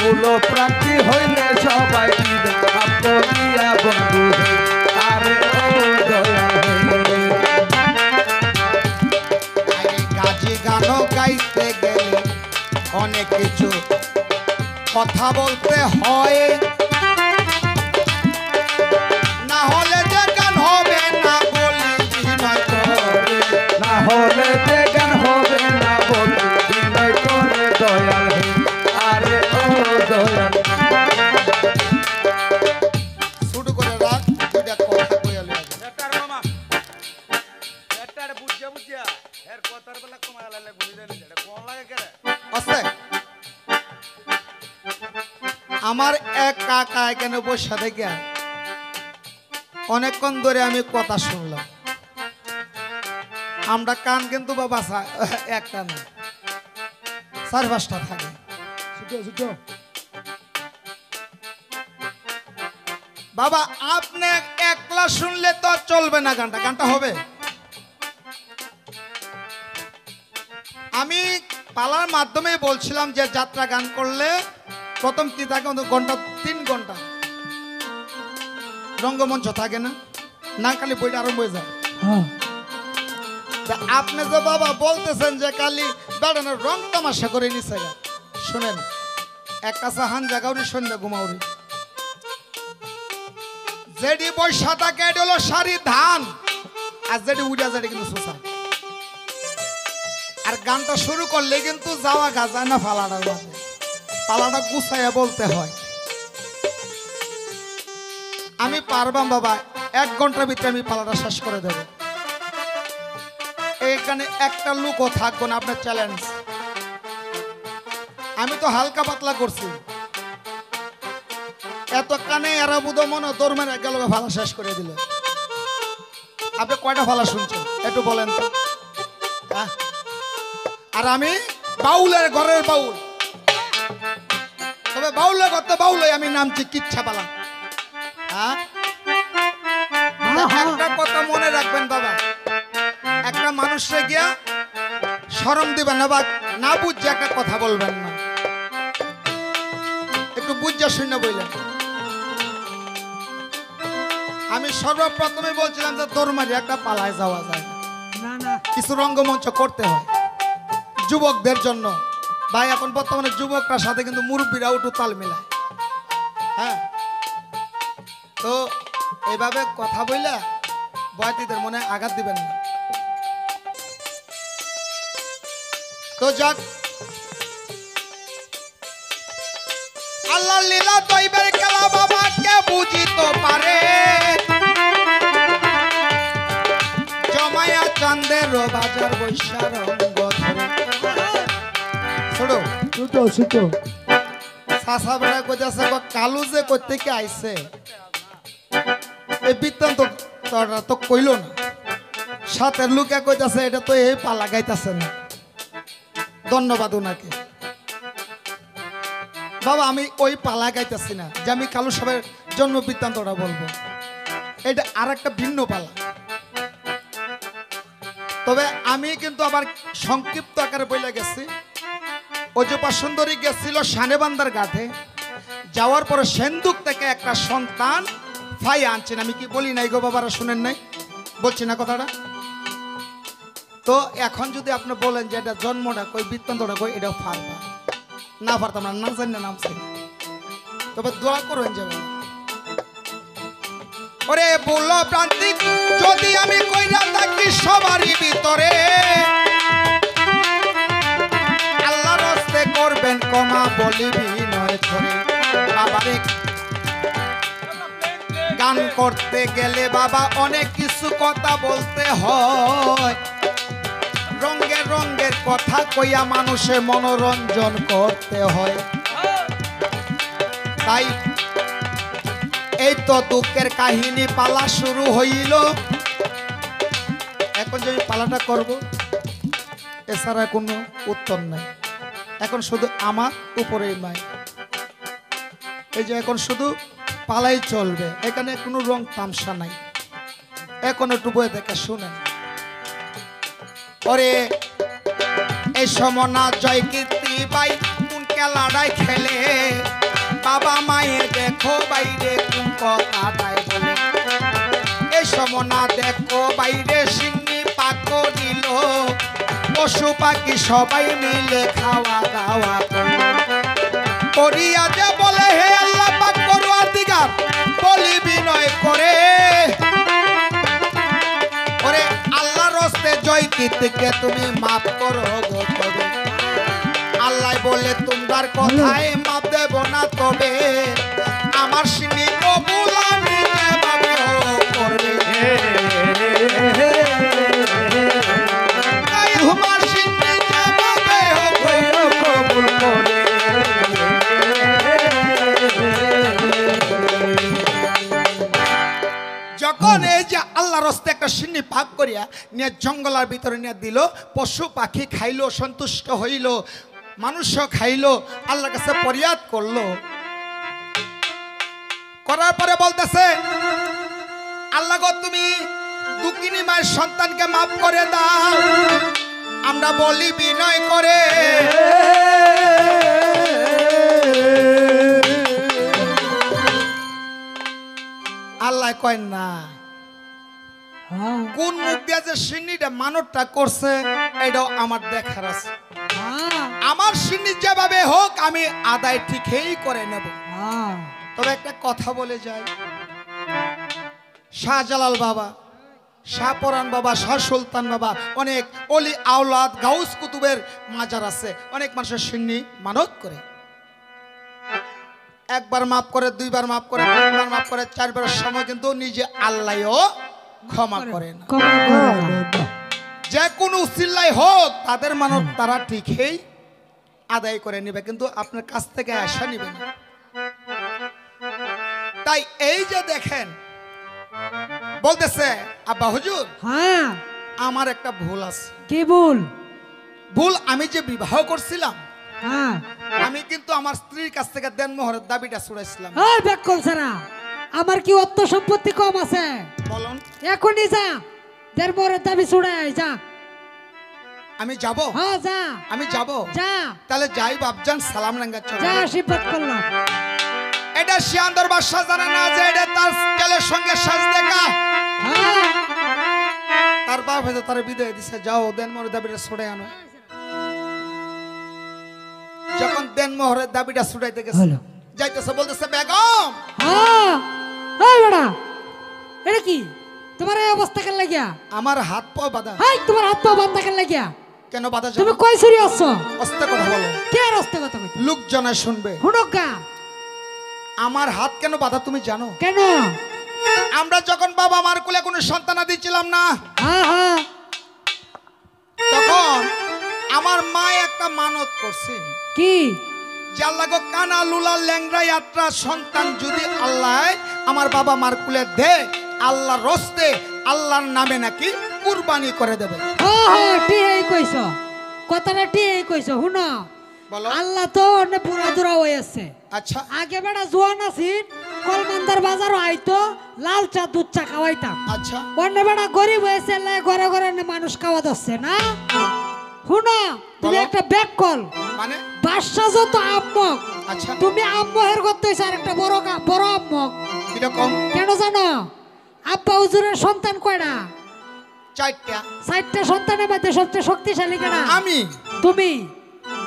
ফুলো প্রান্তি হইলে সবাই দিয়া বন্ধু আরে ও গাজি গানও গাইতে গেলে অনেক কিছু কথা বলতে হয়, না হলে যে গান হবে না বলি বিনয় করে, না হলে যে গান হবে না বলি বিনয় করে দয়াল আরে ও দয়াল। শুরু করে রাখ দুইটা কথা কইয়া লইয়া যা। এটার মামা এটার বুঝিয়া বুঝিয়া এর কথার বেলা কমায় লাইলে ভুলি দেন এটা কোন লাগে কেরে আছে আমার এক কাকা এখানে বসে থেকে অনেকক্ষণ ধরে আমি কথা শুনলাম। আমরা কান কিন্তু বাবা একটা না 4-5টা থাকে। বাবা আপনি একলা শুনলে তো আর চলবে না, গানটা গানটা হবে। আমি পালার মাধ্যমে বলছিলাম যে যাত্রা গান করলে প্রথম কি থাকে ঘন্টা 3 ঘন্টা রঙ্গমঞ্চ থাকে না, না খালি বইটা আরম্ভ হয়ে যায়। আপনি যে বাবা বলতেছেন যে কালি বেড়ানোর রং তামাশা করে নিছে, শুনেন এক কাছে হান জাগাউরি সন্ধ্যা ঘুমাউরি যেডি বৈশা থাকে এটি হলো সারি ধান, আর যেডি উড়া যেটি কিন্তু শোষা। আর গানটা শুরু করলে কিন্তু যাওয়া গাজায় না ফালাটার মাঝে, পালাটা গুছাইয়া বলতে হয়। আমি পারবাম বাবা 1 ঘন্টার ভিতরে আমি পালাটা শেষ করে দেব। এখানে একটা লোকও থাকবো না, আপনার চ্যালেঞ্জ। আমি তো হালকা পাতলা করছি, এত কানে এরা বুধ মনে দৌড় গেল ভালো শেষ করে দিল। আপনি কয়টা ভালো শুনছেন একটু বলেন তো? হ্যাঁ, আর আমি বাউলের ঘরের বাউল, তবে বাউলের ঘর তো বাউলই আমি নামছি কিচ্ছা পালা। হ্যাঁ, একটা কথা মনে রাখবেন বাবা, একটা মানুষে গিয়া শরম দিবেন না বা না বুঝছে একটা কথা বলবেন না, একটু বুঝা শুনে বললেন। আমি সর্বপ্রথমে বলছিলাম যে দৌড়মারি একটা পালায় যাওয়া যায় না, কিছু রঙ্গমঞ্চ করতে হয় যুবকদের জন্য। ভাই এখন বর্তমানে যুবকরা সাথে কিন্তু মুরব্বীরা উঠু তাল মিলায়। হ্যাঁ, তো এইভাবে কথা বইলা বয়াতিদের মনে আঘাত দিবেন না। তো যাক, আল্লাহ লীলা তৈবের খেলা বাবা কে বুঝিতে পারে, জমায়া চাঁদের বাজার বৈশার রঙ্গ ধরে। ছোড়ো চাষা বেড়া কইতাছে কালু যে কোত্থেকে আইছে, এই বৃত্তান্ত তো কইল না। সাথের লোকে কইতাছে এটা তো এই পালা গাইতাছে না। ধন্যবাদ ওনাকে। বাবা আমি ওই পালা গাইতেছি না যে আমি কালু সাহেবের জন্ম বৃত্তান্তটা বলবো, এটা আর একটা ভিন্ন পালা। তবে আমি কিন্তু আবার সংক্ষিপ্ত আকারে বলে গেছি। অজপা সুন্দরী গেছিল শানেবান্দার ঘাটে, যাওয়ার পরে সেন্দুক থেকে একটা সন্তান ফাই আনছেন। আমি কি বলি নাই গো বাবারা, শুনেন নাই? বলছি না কথাটা? তো এখন যদি আপনি বলেন যে এটা জন্মটা কই বৃত্তান্তটা কই, এটাও পারবা না, পারতাম না, না জানি না নাম চাই। তবে দোয়া করবেন যে ওরে বললো প্রান্তিক যদি আমি কইরা থাকি সবারই ভিতরে, আল্লাহর হস্তে করবেন ক্ষমা বলি বিনয় ছড়ে। বাবারে গান করতে গেলে বাবা অনেক কিছু কথা বলতে হয়, রঙের রঙের কথা কইয়া মানুষের মনোরঞ্জন করতে হয়। তাই এই তো দুঃখের কাহিনী পালা শুরু হইল। এখন যে আমি পালাটা করব এছাড়া কোনো উত্তর নাই। এখন শুধু আমার উপরেই মাই, এই যে এখন শুধু পালাই চলবে, এখানে কোনো রং তামসা নাই। এখন একটু বই দেখে শুনেন। ওরে এই সমনা জয় কীর্তি বাই কোন খেলাটাই খেলে, বাবা মায়ে দেখো বাইরে কোন কথাটাই বলে এই সমনা দেখো বাইরে সিন্নি পাক করিল পশু পাখি সবাই মিলে খাওয়া দাওয়া করিয়া যে বলে হে আল্লাহ পাক পরওয়ার দিগার বলি বিনয় করে ওরে আল্লাহর রাস্তে জয় কীর্তিকে তুমি মাফ করো গো তবে আল্লাহ বলে তোমার কথায় মাপ দেব না তবে আমার সিনি কবুল আমি যেভাবে হোক করবে তাই তোমার সিনি যেভাবে হোক কবুল করে যখন এই যে আল্লাহ রাস্তায় একটা সিন্নি পাক করিয়া নিয়ে জঙ্গলের ভিতরে নিয়ে দিল পশু পাখি খাইলো সন্তুষ্ট হইল মানুষও খাইলো আল্লাহর কাছে ফরিয়াদ করলো করার পরে বলতেছে আল্লাহ গো তুমি দুঃখিনী মায়ের সন্তানকে মাফ করে দাও আমরা বলি বিনয় করে আল্লাহ কয় না কোন মুখ দিয়ে যে সিন্নিটা মানবটা করছে এটাও আমার দেখার আছে আমার সিন্নি যেভাবে হোক আমি আদায় ঠিকই করে নেব তবে একটা কথা বলে যাই শাহজালাল বাবা শাহপরান বাবা শাহ সুলতান বাবা অনেক অলি আওলাদ গাউস কুতুবের মাজার আছে অনেক মানুষের সিন্নি মানত করে একবার মাফ করে দুইবার মাফ করে তিনবার মাফ করে চারবারের সময় কিন্তু নিজে আল্লাহও ক্ষমা করে না যে কোনো উসিল্লাই হোক তাদের মানত তারা ঠিকই আদায় করে নেবে কিন্তু আপনার কাছ থেকে আশা নেবে না তাই এই যে দেখেন বলতেছে আব্বা হুজুর হ্যাঁ আমার একটা ভুল আছে কি ভুল ভুল আমি যে বিবাহ করছিলাম হ্যাঁ আমি কিন্তু আমার স্ত্রীর কাছ থেকে দেনমোহরের দাবিটা ছুড়াইছিলাম এই বেকল ছাড়া আমার কি অর্থ সম্পত্তি কম আছে বলুন এখনই যা দের মোরে দাবি ছুড়ে আয় যা আমি যাব হ্যাঁ যা আমি যাব যা তাহলে যাই বাপজান সালাম রাঙ্গা চল যা আশীর্বাদ করলাম এটা শিয়ান্দর বাদশা জানে না যে এটা তার ছেলের সঙ্গে সাজ দেখা হ্যাঁ তার বাপ হয়তো তার বিদায় দিছে যাও দেনমোহরের দাবিটা ছুড়ে আনো যখন দেনমোহরের দাবিটা ছুড়াইতে গেছে হলো যাইতেছে বলতেছে বেগম হ্যাঁ এই বড়া এটা কি তোমার এই অবস্থা কেন লাগিয়া আমার হাত পা বাঁধা হাই তোমার হাত পা বান্ধা কেন লাগিয়া কেন বাঁধা তুমি যাবে কই ছুরি আসছো অস্তে কথা বলো কে রাস্তা কথা কইতে লোকজনে শুনবে হুনকা আমার হাত কেন বাঁধা তুমি জানো কেন আমরা যখন বাবা মার কোলে কোনো সন্তানাদি ছিলাম না হ্যাঁ হ্যাঁ তখন আমার মা একটা মানত করছেন কি যে আল্লাহ গো কানা লুলা ল্যাংড়া যাত্রা সন্তান যদি আল্লাহ আমার বাবা মার কোলে দে আল্লাহর রস্তে আল্লাহর নামে নাকি কুরবানি করে দেবে হ্যাঁ হ্যাঁ ঠিক কইছ কথাটা ঠিক কইছ হুন বলো আল্লাহ তো অনেক পুরা দূরা হয়ে আছে আচ্ছা আগে বেড়া জোয়ান আছিন কলমান্দার বাজারও আইতো লাল চা দুধ চা খাওয়াইতাম আচ্ছা অন্য বেড়া গরিব হয়েছে ঘরে ঘরে মানুষ খাওয়া দিচ্ছে না শুনো তুমি বলো। একটা ব্যাগ কল মানে বাদশা যত আম্মক আচ্ছা তুমি আম্মহের করতে হয়েছে আর একটা বড় আম্মক কিরকম কেন জানো আব্বা হুজুরের সন্তান কয়টা চারটা 60টা সন্তানের মধ্যে সবচেয়ে শক্তিশালী কেনা আমি তুমি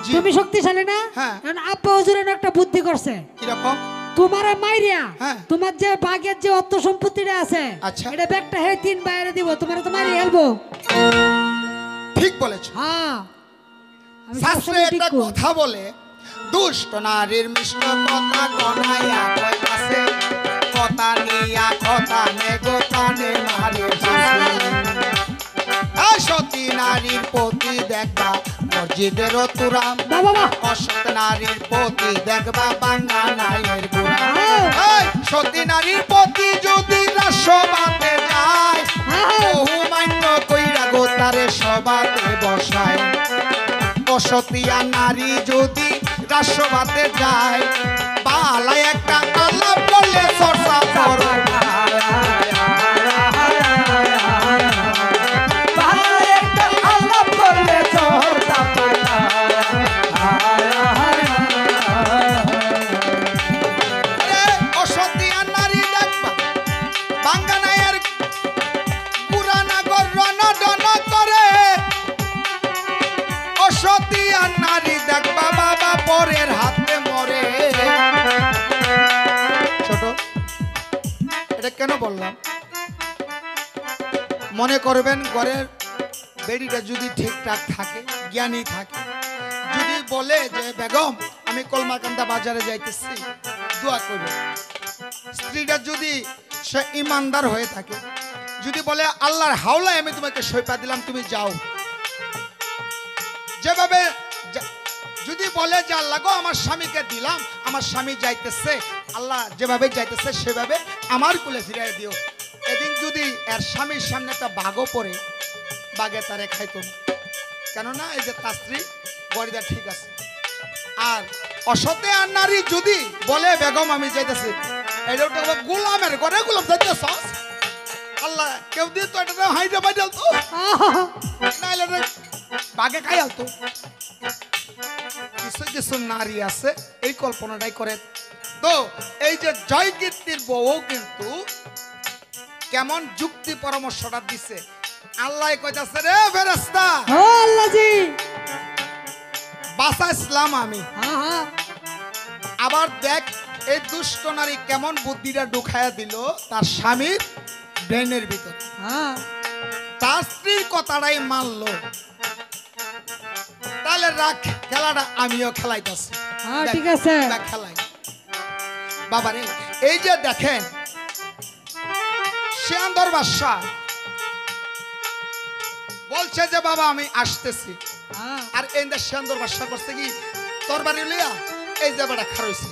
জি। তুমি শক্তিশালী না হ্যাঁ। এখন আব্বা হুজুরের একটা বুদ্ধি করছে কিরকম তোমার মাইরিয়া হ্যাঁ। তোমার যে বাগের যে অর্থ সম্পত্তিটা আছে আচ্ছা। এটা ব্যাগটা হে 3 বাইরে দিব তোমার তো মারি হেলবো ঠিক বলেছো হ্যাঁ আমি শাস্ত্রে সবসময় একটা ঠিক করি। কথা বলে দুষ্ট নারীর মিষ্ট কথা গনাইয়া কইতাছে কথা নিয়া কথা নে গোতানে নারী সতী নারীর প্রতি দেখবা মসজিদের তুরাম বাবা বাবা অসৎ নারীর প্রতি দেখবা বাংলা নাইয়ের গুড়া হ্যাঁ। সতী নারীর প্রতি যদি রাষ্ট্রবাদে যায় হ্যাঁ। বহু মান্য কইরা গোতারে সবাতে বসায় অসতিয়া নারী যদি রাষ্ট্রবাদে যায় বালাই একটা আলাপ বলে চর্চা করো কেন বললাম? মনে করবেন ঘরের বেড়িটা যদি ঠিকঠাক থাকে, জ্ঞানী থাকে, যদি বলে যে বেগম আমি কলমাকান্দা বাজারে যাইতেছি, দোয়া করবে। স্ত্রীটা যদি সে ইমানদার হয়ে থাকে, যদি বলে আল্লাহর হাওলায় আমি তোমাকে সৈপা দিলাম, তুমি যাও, যেভাবে যদি বলে যে আল্লাহ গো আমার স্বামীকে দিলাম, আমার স্বামী যাইতেছে, আল্লাহ যেভাবে যাইতেছে সেভাবে আমার কুলে ফিরিয়ে দিও। এদিন যদি এর স্বামীর সামনে একটা বাঘও পড়ে, বাঘে তারে খাইতো না, কেননা এই যে তার স্ত্রী বড়িদা ঠিক আছে। আর অসতে আর নারী যদি বলে বেগম আমি যাইতেছি, এটা গোলামের ঘরে গোলাম যাইতেছ, আল্লাহ কেউ দিয়ে তো এটা হাইটা বাইডাল তো নাইলে বাঘে খাই আলতো। কিছু কিছু নারী আছে এই কল্পনাটাই করে। তো এই যে জয় কীর্তির বউ কিন্তু কেমন যুক্তি পরামর্শটা দিছে, আল্লাহ কইতাছে রে ফেরেশতা, ও আল্লাহ জি, বাসা ইসলাম আমি। হ্যাঁ আবার দেখ এই দুষ্ট নারী কেমন বুদ্ধিটা ঢুকাইয়া দিল তার স্বামীর ব্রেনের ভিতর, হ্যাঁ তার স্ত্রীর কথাটাই মানলো। তাহলে রাখ, খেলাটা আমিও খেলাইতেছি। হ্যাঁ, ঠিক আছে। খেলাই বাবারে। এই যে দেখেন সিয়ান্দর বাদশাহ বলছে যে বাবা আমি আসতেছি, হ্যাঁ আর এই সিয়ান্দর বাদশাহ করছে কি তরবারি লইয়া এই যে বেটা খারইছে,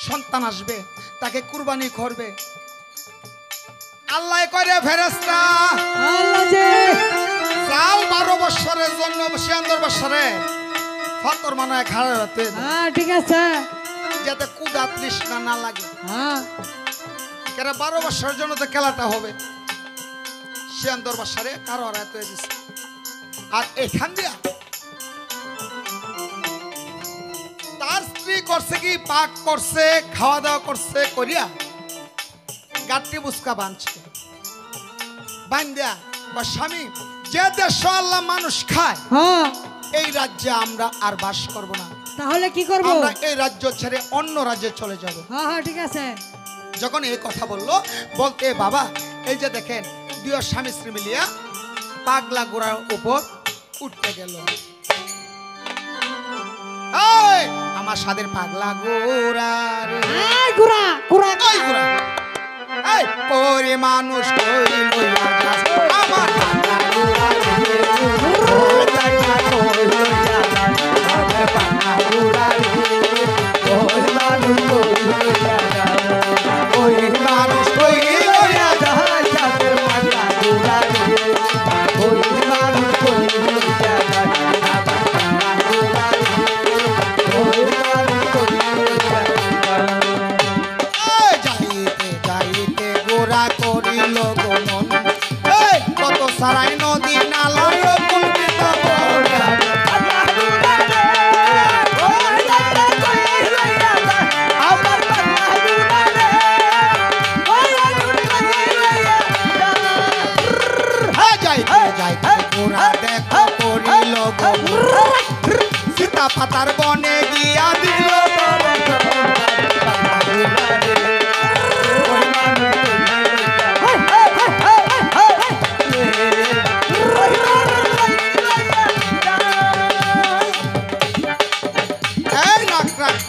সন্তান আসবে তাকে কুরবানি করবে। আল্লাহ করে ফেরেশতা আল্লাহ জি, যাও 12 বছরের জন্য সিয়ান্দর বাদশারে ফতর মানায় খাড়াতে, হ্যাঁ ঠিক আছে, যাতে কুদা তৃষ্ণা না লাগে। হ্যাঁ কেন 12 বছরের জন্য তো খেলাটা হবে। সিয়ান্দর বাদশারে কারো আর এত দিছে। আর এখান দিয়া তার স্ত্রী করছে কি পাক করছে, খাওয়া দাওয়া করছে, করিয়া গাঠি বুসকা বাঁধছে, বান্ধা বা স্বামী যে দেশ আল্লাহ মানুষ খায় হ্যাঁ, এই রাজ্যে আমরা আর বাস করব না, তাহলে কি করব? আমরা এই রাজ্য ছেড়ে অন্য রাজ্যে চলে যাব। হ্যাঁ হ্যাঁ ঠিক আছে। যখন এই কথা বললো, বলতে বাবা এই যে দেখেন দুই স্বামী স্ত্রী মিলিয়া পাগলা ঘোড়ার উপর উঠতে গেল। এই আমার সাদের পাগলা ঘোড়া রে, এই গুড়া গুড়া, এই ঘোড়া, এই করি মানুষ করি লইয়া যাস, আমার পাগলা ঘোড়া রে, ওই পাগলা কই লইয়া যাস, আমার পাগলা ঘোড়া রে, ওই মানুষ কই লইয়া যাস, ওই মানুষ কই লইয়া যাস, আমার পাগলা ঘোড়া রে, ওই মানুষ কই লইয়া যাস, আমার পাগলা ঘোড়া রে, ওই মানুষ কই লইয়া যাস। যাইতে যাইতে গোরা করিল গমন, এই কত সারাই নদী নালায় কল্পিত বর্ণা, যাইতে যাইতে গোরা দেখো করিল গমন, সীতা পাতার বনে গিয়া দিল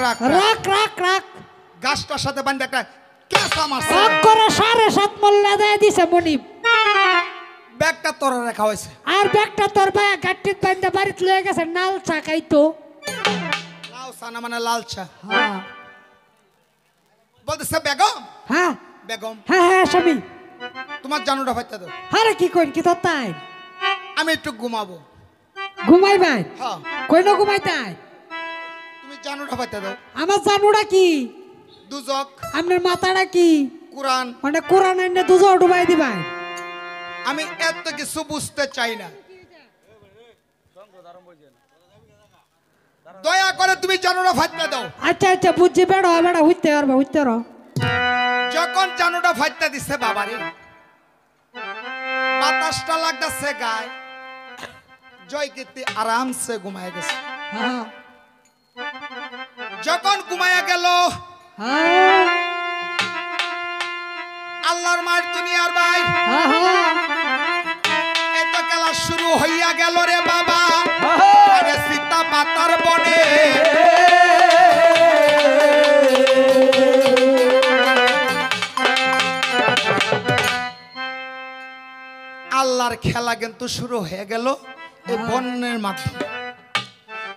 রাখ রাখ রাখ, গাছটার সাথে বান্ধে একটা কেঁচা মারছে, রাগ করে 7.5 মোল্লা দেয় দিছে মনিব, ব্যাগটা তোরা রাখা হয়েছে। আর ব্যাগটা তোর ভাই গাট্টিত বান্ধা বাড়িতে লয়ে গেছে, নাল চা খাইতো। লাল চা না মানে লাল চা। হ্যাঁ বলতেছে বেগম, হ্যাঁ বেগম হ্যাঁ হ্যাঁ স্বামী, তোমার জানুটা ফাইতে দাও, আরে কি কইন কি তোর তাই আমি একটু ঘুমাবো। ঘুমাই ভাই, হ্যাঁ কইনো ঘুমাই তাই, তুমি জানুটা ফাইতে দাও। আমার জানুটা কি, দুজক আপনার মাথাটা কি, কোরআন, মানে কোরআন এনে দুজো ডুবাই দিবাই। আমি এত কিছু বুঝতে চাই না, দয়া করে তুমি জানুটা ফাইতে দাও। আচ্ছা আচ্ছা বুঝছি, বেড়ো বেড়া হইতে পারবে হইতে রো। যখন জানুটা ফাইতে দিছে বাবারে, বাতাসটা লাগতেছে গায়ে, জয় কীর্তি আরামসে ঘুমায় গেছে। হ্যাঁ যখন ঘুমায়া গেল, হ্যাঁ আল্লাহর মায়ের দুনিয়ার ভাই এই তো খেলা শুরু হইয়া গেল রে বাবা আরে সীতা পাতার বনে আল্লাহর খেলা কিন্তু শুরু হয়ে গেল এই বনের মাধ্যমে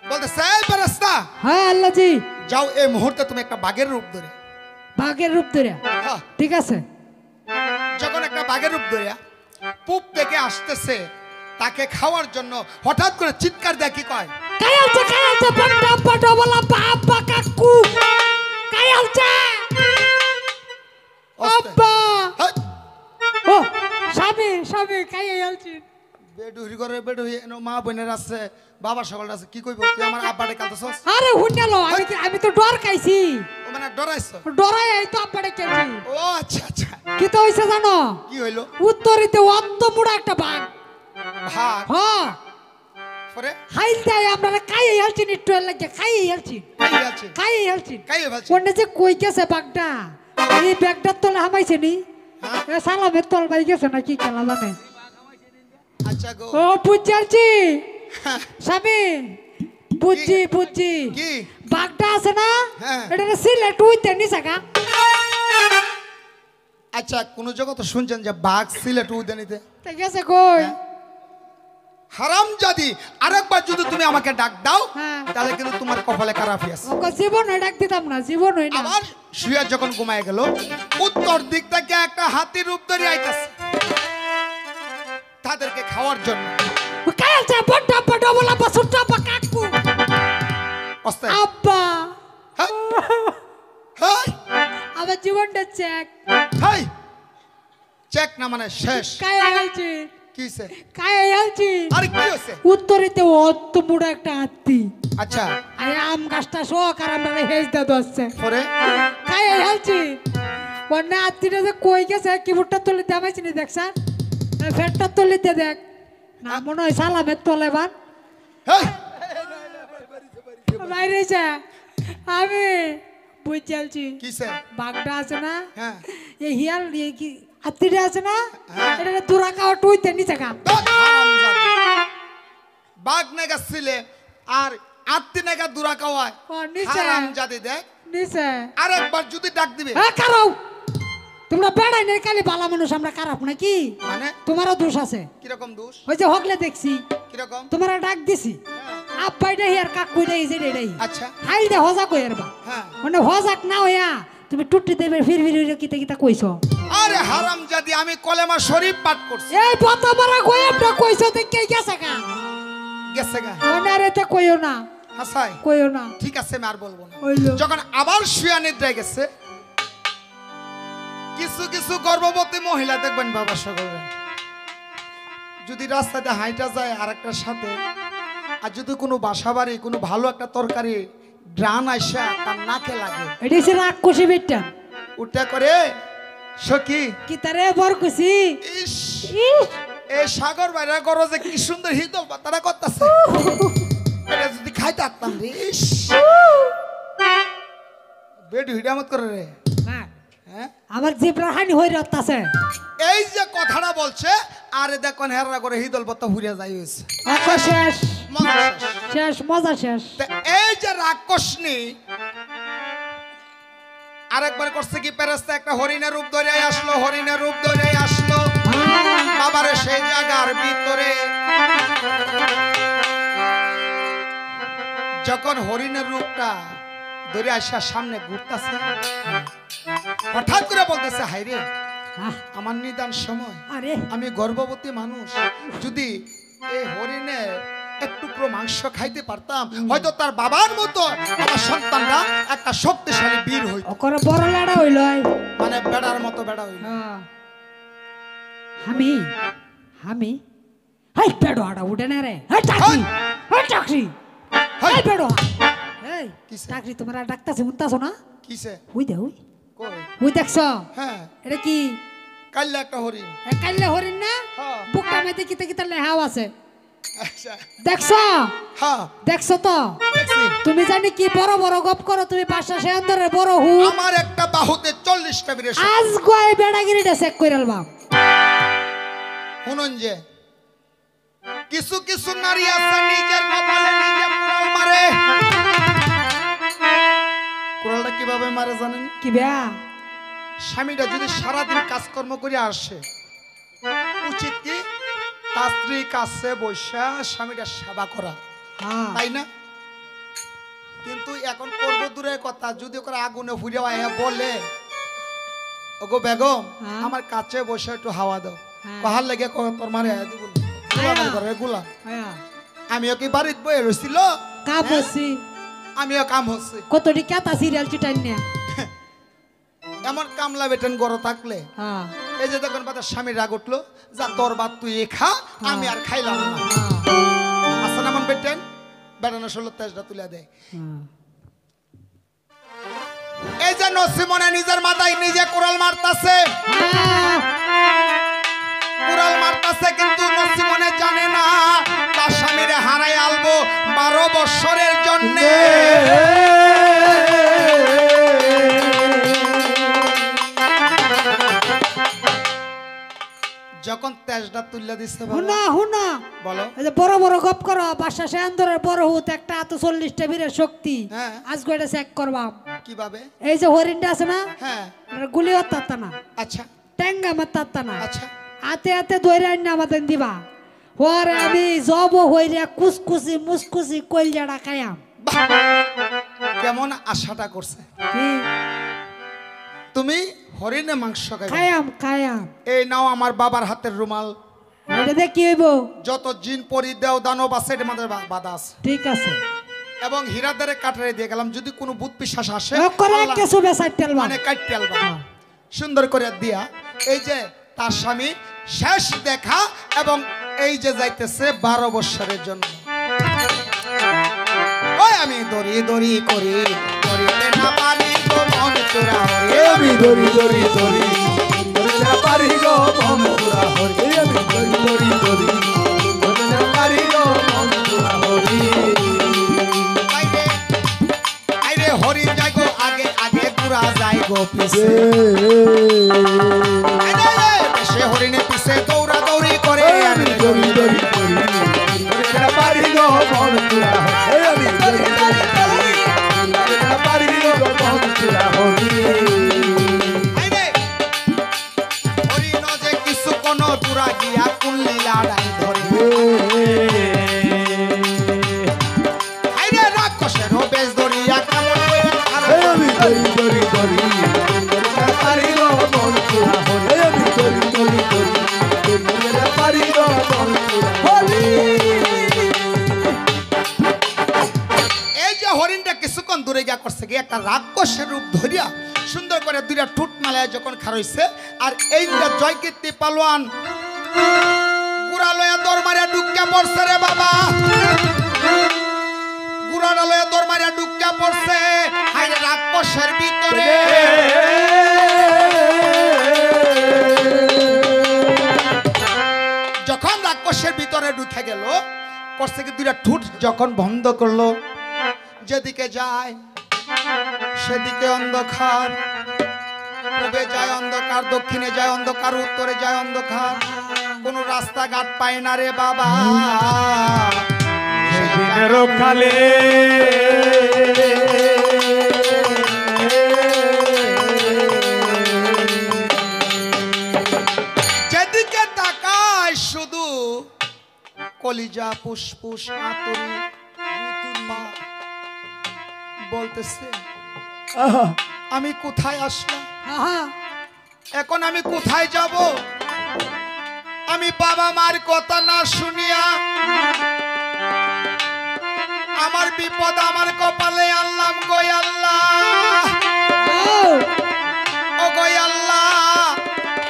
বলতেছে এই ফেরেশতা হ্যাঁ আল্লাহ জি যাও এই মুহূর্তে তুমি একটা বাঘের রূপ ধরে বাঘের রূপ ধরে হ্যাঁ ঠিক আছে যখন একটা বাঘের রূপ ধরে পূব থেকে আসতেছে তাকে খাওয়ার জন্য হঠাৎ করে চিৎকার দেয় কি কয় কায়ালছে বড় বড় বলা বাবা কাকু কায়ালছে আব্বা হেই, ও স্বামী কায়ালছে বেডুহি করে বেডুহি এনো মা বোনের আছে বাবা সকল আছে কি কইব তুই আমার আব্বারে কাঁদছস আরে হুন্নালো আমি তো ডর খাইছি ও মানে ডরাইছ ডরাই এই তো আব্বারে কেছি ও আচ্ছা আচ্ছা কি তো হইছে জানো কি হইলো উত্তরিতে অত মুড়া একটা বাঘ ভাগ হ্যাঁ পরে হাইল দেয় আমরা খাই হেলছি একটু লাগে খাই হেলছি কাই আছে খাই হেলছি কাই ভালছে কোনে যে কই গেছে বাঘটা এই ব্যাগটার তলে হামাইছে নি এ সালামের তল বাই গেছে না কি খেলা জানে আচ্ছা গো ও বুঝছি স্বামী বুঝছি কি বাঘটা আছে না হ্যাঁ। এটা সিলেট উইতে নিছে গা আচ্ছা কোন জায়গা তো শুনছেন যে বাঘ সিলেট উদ্যানিতে ঠিক আছে কই হারামজাদি আরেকবার যদি তুমি আমাকে ডাক দাও হ্যাঁ। তাহলে কিন্তু তোমার কপালে খারাপই আছে ওকে জীবন ডাক দিতাম না জীবন হই না আবার শুয়া যখন ঘুমায় গেল উত্তর দিক থেকে একটা হাতির রূপ ধরে আইতাছে তাদেরকে খাওয়ার জন্য কালছে বড় বড় বলা বসুটা কাকু অস্তে আব্বা হাই হাই আমার জীবনটা চেক হাই চেক না মানে শেষ কায় আলছি কিসে কায় আলছি আরে কি হইছে উত্তরিতে অত বড় একটা হাতি আচ্ছা আরে আম গাছটা সহকার আমরা হেজ দা দচ্ছে পরে কায় আলছি অন্য হাতিটা যে কই গেছে কি ফুটটা তুলে দামাইছি নি দেখছ ফেটটা তুলে দে দেখ না মনে হয় সালামের তলে বান হাই বাইরে যা আমি বুঝছি কিসে বাঘটা আছে না হ্যাঁ এই হিয়াল এই কি হাতিটা আছে না হ্যাঁ। এটা দুরা খাওয়া টুইতে নিচে খা বাঘ নেগা ছিলে আর আত্মি নেগা দুরা খাওয়ায় ও নিচে হারামজাদি দেখ নিচে আরেকবার যদি ডাক দিবে হ্যাঁ কারাও তোমরা বেড়াই নেই কালি বালা মানুষ আমরা খারাপ নাকি মানে তোমারও দোষ আছে কিরকম দোষ ওই যে হকলে দেখছি কিরকম তোমার ডাক দিছি আব্বাইটা হিয়ার কাকুই দেই যে দেই আচ্ছা হাইল দে হজা কইর বা হ্যাঁ মানে হজাক না হইয়া তুমি টুটি দেবে ফির কিতা কিতা কইছো আরে হারামজাদি আমি কলেমা শরীফ পাঠ করছি এই বতা মারা কইবটা কইছো দেখে গেছে গা গেছে গা মনে রেতে কইও না হাসাই কইও না ঠিক আছে আমি আর বলবো না হইলো যখন আবার শুয়া নিদ্রায় গেছে কিছু কিছু গর্ভবতী মহিলা দেখবেন বাবা সকলে যদি রাস্তাতে হাইটা যায় আর একটার সাথে আর যদি কোনো বাসা বাড়ি কোনো ভালো একটা তরকারি ড্রান আইসা তার নাকে লাগে এডি সে রাগ কষি বেটা উঠা করে সখী কি তারে বর কইছি ইস ইস এই সাগর বাইরে করো যে কি সুন্দর হিদল বাতারা করতেছে এটা যদি খাইতে পারতাম রে ইস বেড হিডামত করে রে না হ্যাঁ আমার জিব্রা হানি হই রতাছে এই যে কথাটা বলছে আরে দেখুন হেরা করে হিদল বাতা ঘুরে যাই হইছে আচ্ছা শেষ মজা শেষ। শেষ মজা শেষ তা এই যে রাক্ষসনি আরেকবার করছে কি ফেরেশতা একটা হরিণের রূপ ধরে আসলো হরিণের রূপ ধরে আসলো বাবারে সেই জায়গার ভিতরে যখন হরিণের রূপটা ধরে আসার সামনে ঘুরতেছে হঠাৎ করে বলতেছে হাইরে আহ, আমার নিদান সময় আরে আমি গর্ভবতী মানুষ যদি এই হরিণের এক টুকরো মাংস খাইতে পারতাম হয়তো তার বাবার মতো আমার সন্তানরা একটা শক্তিশালী বীর হইত ওকরে বড় লাড়া হইল মানে বেড়ার মতো বেড়া হইল আমি আমি হাই পেড়ো আড়া উঠে না রে হাই চাকরি হাই চাকরি হাই পেড়ো এই কিসে? চাকরি তোমরা ডাক্তারছে শুনতাছো না কিসে হুই দে হুই কই হুই দেখছো হ্যাঁ এটা কি কাইলে একটা হরিণ কাইলে হরিণ না হ্যাঁ বুকটা মেতে কিতা কিতা লেহাও আছে আচ্ছা দেখছো হ্যাঁ দেখছো তো দেখছি। তুমি জানি কি বড় বড় গপ করো তুমি পাঁচটা সেন্দরের বড় হু আমার একটা বাহুতে 40টা বীরের শক্তি। আজ গয় বেড়াগিরিটা চেক করে আলবাম শুনুন যে কিছু কিছু নারী আছে নিজের কপালে নিজে কুড়াল মারে। কুড়ালটা কিভাবে মারে জানেন? কি বেয়া স্বামীটা যদি সারাদিন কাজকর্ম করে আসে, উচিত কি তার স্ত্রী কাছে বসে স্বামীটা সেবা করা, হ্যাঁ তাই না? কিন্তু এখন করবো দূরের কথা, যদি করে আগুনে ফুরিয়ে বলে ওগো বেগম হ্যাঁ। আমার কাছে বসে একটু হাওয়া দাও, হ্যাঁ। কহার লেগে তোর মারে গুলা হ্যাঁ আমিও কি বাড়িতে বয়ে রয়েছিল, কাম হচ্ছি আমিও কাম হচ্ছে। কতটি কেতা সিরিয়াল চিটাই না এমন কামলা বেটেন গড় থাকলে হ্যাঁ এই যে দেখুন বাতার স্বামীর রাগ উঠলো, যা তোর বাদ তুই এ খা, আমি আর খাইলাম না। আসেন এমন বেটেন বেটানো ষোলো তেজটা তুলে দেয়। এই যে নসিমনে নিজের মাথায় নিজে কুড়াল মারতাছে, কুড়াল মারতাছে, কিন্তু নসিমনে জানে না তার স্বামীরে হারাই আলবো 12 বৎসরের জন্যে। যখন তেজটা তুলে দিচ্ছে হুনা হুনা বলো এই যে বড় বড় গপ করো বাসা সেন্দরের বড় হুত একটা এত 40টা বীরের শক্তি হ্যাঁ। আজ গয়টা চেক করবাম কিভাবে? এই যে হরিণটা আছে না হ্যাঁ এটা গুলি হত্যাতা না আচ্ছা টেঙ্গা মাত্তাতা না আচ্ছা হাতে হাতে ধরে আইনা আমাদের দিবা হরে আমি জব হইরে কুসকুসি মুসকুসি কইলজাড়া খায়াম বাহ! কেমন আশাটা করছে কি তুমি হরিণে মাংস খাইবে। খায়াম খায়াম এই নাও আমার বাবার হাতের রুমাল, এটা দিয়ে কি হইব যত জিন পরি দেও দানব আছে এর মধ্যে বাধা আছে, ঠিক আছে এবং হীরাদারে কাটারে দিয়ে গেলাম, যদি কোনো ভূত পিশাচ আসে করে আল্লাহ কিছু বেসাই তেলবা মানে কাটতে আলবা। হ্যাঁ। সুন্দর করে দিয়া এই যে তার স্বামী শেষ দেখা, এবং এই যে যাইতেছে 12 বৎসরের জন্য। ওই আমি দড়ি দড়ি করি করিতে না পারি গো মন চোরা হরে, আমি দড়ি দড়ি দড়ি ধরে না পারি গো মন পুরা হরি, আমি দড়ি দড়ি দড়ি ধরে না পারি গো মন পুরা হরি। আইরে আইরে হরি যাই গো আগে আগে পুরা যাই গো পিছে, সে হরিণে পিছে দৌড়া দৌড়ি করে আমি দড়ি দড়ি দড়ি ধরে না পারি গো মন পুরা হরি, আমি দড়ি দড়ি দড়ি ধরে না পারি গো মন পুরা হরি। আইরে হরিণ যে কিছু কোন দূরা গিয়া কুল্লি লাড়াই ধরে, আইরে রাক্ষসের বেশ ধরিয়া কামড় কইরা খারাপ আমি দড়ি দড়ি দড়ি ধরে না পারি গো মন পুরা হরি, আমি দড়ি দড়ি দড়ি ধরে না পারি গো মন পুরা হরি। এই যে হরিণটা কিছুক্ষণ দূরে গিয়া করছে কি একটা রাক্ষসের রূপ ধরিয়া সুন্দর করে দুইটা ঠুট মালায় যখন খারইছে, আর এইটা জয়কীর্তি পালোয়ান গুড়া লয়া দর মারিয়া ডুবকা পড়ছে রে বাবা, গুড়াটা লয়া দর মারিয়া ডুবকা পড়ছে হাই রাক্ষসের ভিতরে। যখন রাক্ষসের ভিতরে ঢুকে গেল, করছে কি দুইটা ঠুট যখন বন্ধ করলো, যেদিকে যায় সেদিকে অন্ধকার, পূবে যায় অন্ধকার, দক্ষিণে যায় অন্ধকার, উত্তরে যায় অন্ধকার, কোনো রাস্তাঘাট পায় না রে বাবা। সেদিনেরও কালে যেদিকে তাকায় শুধু কলিজা ফুসফুস আতরি বলতেছে আমি কোথায় আসলাম, আহা এখন আমি কোথায় যাব? আমি বাবা মার কথা না শুনিয়া আমার বিপদ আমার কপালে আনলাম গো আল্লাহ, আও ও গো আল্লাহ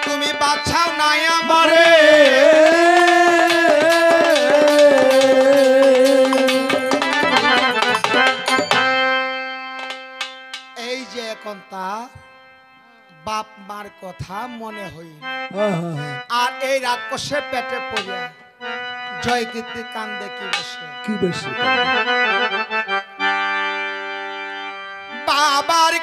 তুমি বাঁচাও নাই আমারে। এই যে এখন তার বাপ মার কথা মনে হই, আর এই রাক্ষসের পেটে পড়িয়া জয় কীর্তি কান্দে কি বেশে কি বেশি বাবার